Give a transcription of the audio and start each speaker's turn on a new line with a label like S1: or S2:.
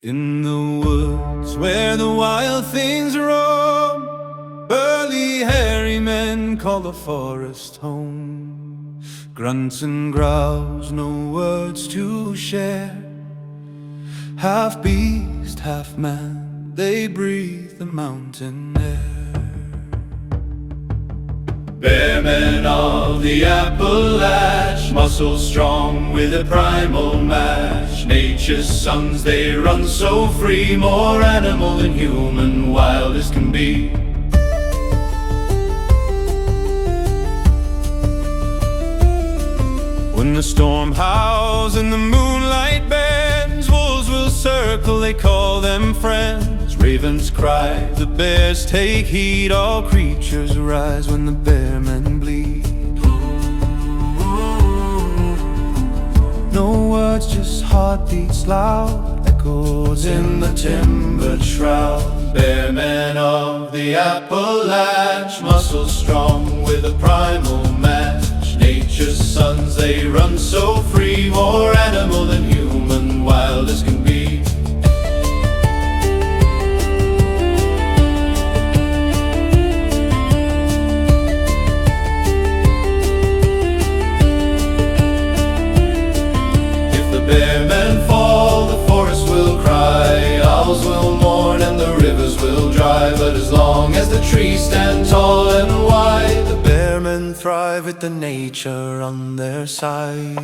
S1: In the woods where the wild things roam, burly hairy men call the forest home. Grunts and growls, no words to share. Half beast, half man, they breathe the mountain air. Bear men of the Latch, muscle strong with a primal match. Nature's sons, they run so free, more animal than human, wild as can be. When the storm howls and the moonlight bends, wolves will circle, they call them friends. Ravens cry, the bears take heed, all creatures rise when the bear men bleed. No words, just heartbeats loud, echoes in the timbered shroud. Bear men of the Latch, muscle strong with a primal match. Nature's sons, they run so free, more animal than human, wild as can be. Bear men fall, the forest will cry, owls will mourn and the rivers will dry. But as long as the trees stand tall and wide, the bear men thrive with the nature on their side.